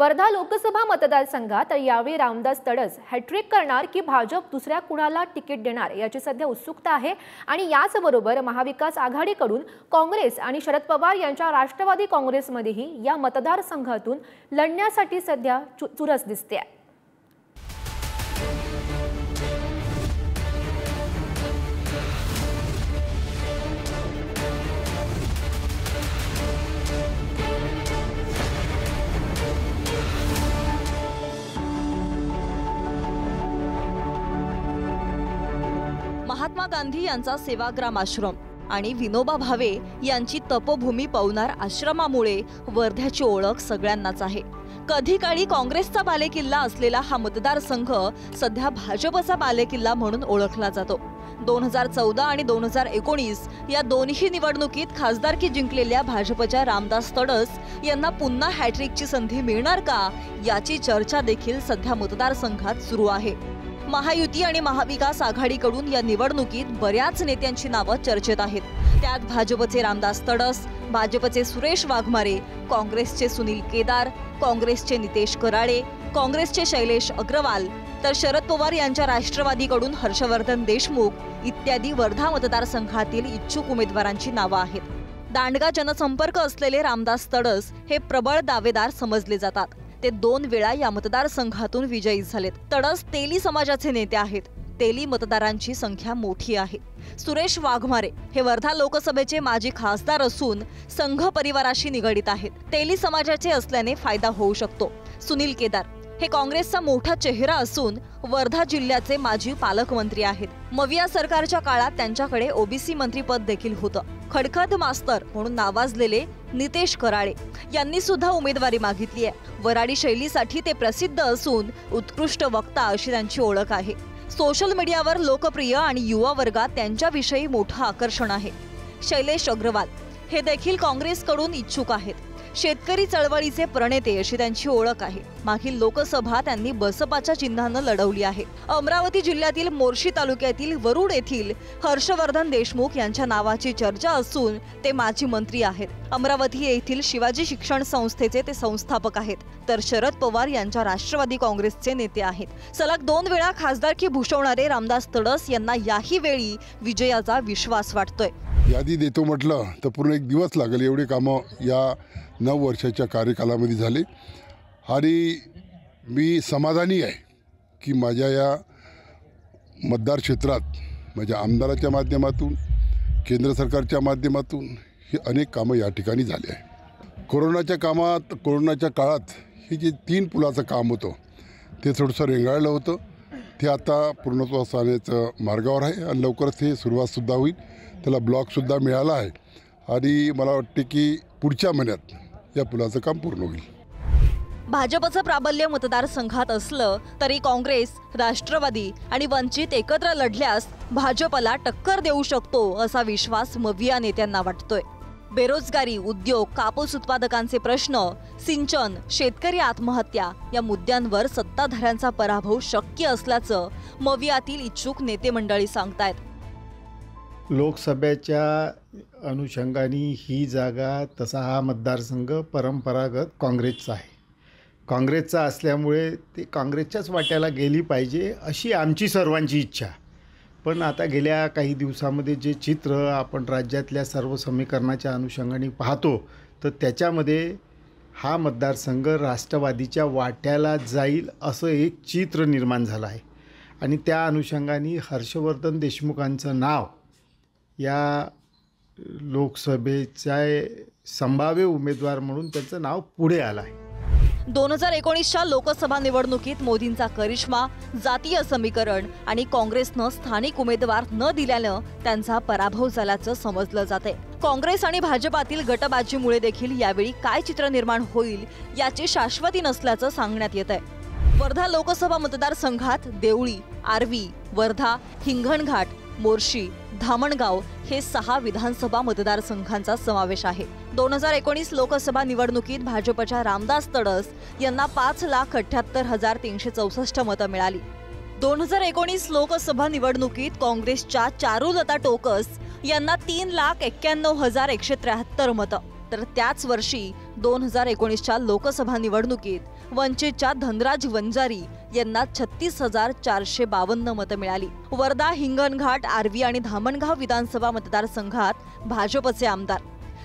वर्धा लोकसभा मतदारसंघात यावेळी रामदास तडस हॅट्रिक करणार की भाजप दुसऱ्या कुणाला तिकीट देणार याची सध्या उत्सुकता आहे। आणि याचबरोबर महाविकास आघाडीकडून काँग्रेस आणि शरद पवार यांच्या राष्ट्रवादी काँग्रेसमध्येही या मतदारसंघातून लढण्यासाठी सध्या चुरस दिसते आहे। महात्मा गांधी यांचा सेवाग्राम आश्रम आणि विनोबा भावे यांची तपोभूमी पवनार आश्रमामुळे वर्ध्याची ओळख सगळ्यांनाच आहे। कधी काळी काँग्रेसचा बालेकिल्ला असलेला हा मतदारसंघ सध्या भाजपचा बालेकिल्ला म्हणून ओळखला जातो। 2014 आणि 2019 या दोन्ही निवडणुकीत खासदारकी जिंकलेल्या भाजपच्या रामदास तडस यांना पुन्हा हॅट्रिकची संधी मिळणार का याची चर्चा देखील सध्या मतदारसंघात सुरू आहे। महायुती आणि महाविकास आघाडीकडून या निवडणुकीत बऱ्याच नेत्यांची नावं चर्चेत आहेत। त्यात भाजपचे रामदास तडस, भाजपचे सुरेश वाघमारे, काँग्रेसचे सुनील केदार, काँग्रेसचे नितेश कराळे, काँग्रेसचे शैलेश अग्रवाल तर शरद पवार यांच्या राष्ट्रवादीकडून हर्षवर्धन देशमुख इत्यादी वर्धा मतदारसंघातील इच्छुक उमेदवारांची नावं आहेत। दांडगा जनसंपर्क असलेले रामदास तडस हे प्रबळ दावेदार समजले जातात। ते 2 वेळा या मतदारसंघातून विजयी झालेत। तडस तेली समाजाचे नेते आहेत। तेली मतदारांची संख्या मोठी आहे। सुरेश वाघमारे हे वर्धा लोकसभेचे माजी खासदार असून संघ परिवाराशी निगडित आहेत। तेली समाजाचे असल्याने फायदा होऊ शकतो। सुनील केदार हे काँग्रेसचा मोठा चेहरा असून वर्धा जिल्ह्याचे माजी पालकमंत्री आहेत। मविया सरकारच्या काळात त्यांच्याकडे ओबीसी मंत्रीपद देखील होतं। खडखद मास्तर म्हणून नावाजलेले नितेश कराळे यांनी सुद्धा उमेदवारी मागितली आहे। वराडी शैलीसाठी ते प्रसिद्ध असून उत्कृष्ट वक्ता अशी त्यांची ओळख आहे। सोशल मीडियावर लोकप्रिय आणि युवा वर्गात त्यांच्याविषयी मोठं आकर्षण आहे। शैलेश अग्रवाल हे देखील काँग्रेसकडून इच्छुक आहेत। शेतकरी चळवळीचे प्रणेते अशी त्यांची ओळख आहे। मागील लोकसभा त्यांनी बसपाच्या चिन्हानं लढवली आहे। अमरावती जिल्ह्यातील मोर्शी तालुक्यातील वरुड येथील हर्षवर्धन देशमुख यांच्या नावाची चर्चा असून ते माजी मंत्री आहेत। अमरावती येथील शिवाजी शिक्षण संस्थेचे ते संस्थापक आहेत। तर शरद पवार यांच्या राष्ट्रवादी काँग्रेसचे नेते आहेत। सलग 2 वेळा खासदारकी भूषवणारे रामदास तडस यांना याही वेळी विजयाचा विश्वास वाटतोय। यादी देतो म्हटलं तर पूर्ण 1 दिवस लागेल एवढे कामं या 9 वर्षाच्या कार्यकालामध्ये झाले। आणि मी समाधानी आहे की माझ्या या मतदार क्षेत्रात माझ्या आमदाराच्या माध्यमातून केंद्र सरकारच्या माध्यमातून हे अनेक कामं या ठिकाणी झाले आहे। कोरोनाच्या काळात हे जे 3 पुलाचं काम होतं ते थोडंसं रेंगाळलं होतं। ते आता पूर्णत्वास आणण्याचं मार्गावर आहे आणि लवकरच हे सुरुवातसुद्धा होईल। त्याला ब्लॉकसुद्धा मिळाला आहे आणि मला वाटते की पुढच्या महिन्यात या पुलाचं काम पूर्ण होईल। भाजपचं प्राबल्य मतदारसंघात असलं तरी काँग्रेस, राष्ट्रवादी आणि वंचित एकत्र लढल्यास भाजपला टक्कर देऊ शकतो असा विश्वास मविया नेत्यांना वाटतोय। बेरोजगारी, उद्योग, कापूस उत्पादकांचे प्रश्न, सिंचन, शेतकरी आत्महत्या या मुद्द्यांवर सत्ताधाऱ्यांचा पराभव शक्य असल्याचं मवियातील इच्छुक नेते मंडळी सांगतायत। लोकसभेच्या अनुषंगाने ही जागा तसा हा मतदारसंघ परंपरागत काँग्रेसचा आहे। काँग्रेसचा असल्यामुळे ते काँग्रेसच्याच वाट्याला गेली पाहिजे अशी आमची सर्वांची इच्छा। पण आता गेल्या काही दिवसामध्ये जे चित्र आपण राज्यातल्या सर्व समीकरणाच्या अनुषंगाने पाहतो तर त्याच्यामध्ये हा मतदारसंघ राष्ट्रवादीच्या वाट्याला जाईल असं एक चित्र निर्माण झालं आहे। आणि त्या अनुषंगाने हर्षवर्धन देशमुखांचं नाव या लोकसभेचा संभाव्य उमेदवार म्हणून त्यांचं नाव पुढे आलं आहे। 2019च्या लोकसभा निवडणुकीत मोदींचा करिश्मा, जातीय समीकरण आणि काँग्रेसनं स्थानिक उमेदवार न दिल्यानं त्यांचा पराभव झाल्याचं समजलं जातंय। काँग्रेस आणि भाजपातील गटबाजीमुळे देखील यावेळी काय चित्र निर्माण होईल याची शाश्वती नसल्याचं सांगण्यात येतंय। वर्धा लोकसभा मतदारसंघात देवळी, आर्वी, वर्धा, हिंगणघाट, मोर्शी, धामणगाव हे 6 विधानसभा मतदारसंघांचा समावेश आहे। 2019 लोकसभा निवडणुकीत भाजपच्या रामदास तडस यांना 5,78,364 मतं मिळाली। 2019 लोकसभा निवडणुकीत काँग्रेसच्या चारुलता टोकस यांना 3,91,173 मतं, तर त्याच वर्षी 2019च्या लोकसभा निवडणुकीत वंचितच्या धनराज वंजारी यांना 36,452 मतं मिळाली. वर्धा, हिंगणघाट, आर्वी आणि धामणगाव विधानसभा मतदारसंघात भाजपचे आमदार,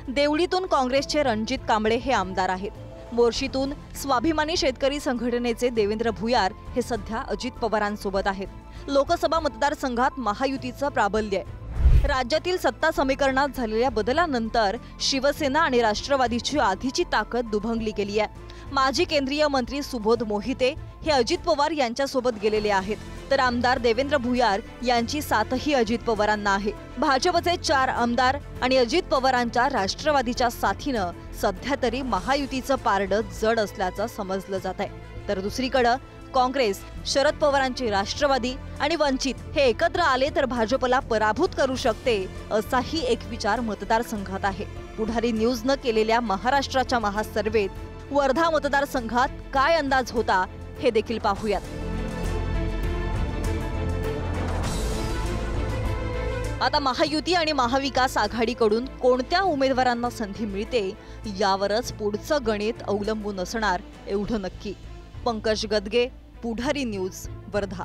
देवळीतून काँग्रेसचे रणजित कांबळे हे आमदार आहेत. मोर्शीतून स्वाभिमानी शेतकरी संघटनेचे देवेंद्र भुयार हे सध्या अजित पवारांसोबत आहेत. लोकसभा मतदारसंघात महायुतीचं प्राबल्य आहे. राज्यातील सत्ता समीकरणात झालेल्या बदलानंतर शिवसेना आणि राष्ट्रवादीची आधीची ताकद दुभंगली गेली आहे. माजी केंद्रीय मंत्री सुबोध मोहिते हे अजित पवार यांच्यासोबत गेलेले आहेत, तर आमदार देवेंद्र भुयार यांची साथही अजित पवारांना आहे. भाजपचे 4 आमदार आणि अजित पवारांच्या राष्ट्रवादीच्या साथीनं सध्या तरी महायुतीचं पारडं जड असल्याचं समजलं जात आहे. तर दुसरीकडे काँग्रेस, शरद पवारांची राष्ट्रवादी आणि वंचित हे एकत्र आले तर भाजपला पराभूत करू शकते, असाही एक विचार मतदारसंघात आहे. पुढारी न्यूजनं केलेल्या महाराष्ट्राच्या महासर्वेत वर्धा मतदारसंघात काय अंदाज होता हे देखील पाहूयात. आता महायुती आणि महाविकास आघाडीकडून कोणत्या उमेदवारांना संधी मिळते यावरच पुढचं गणित अवलंबून असणार एवढं नक्की. पंकज गदगे, पुढारी न्यूज, वर्धा.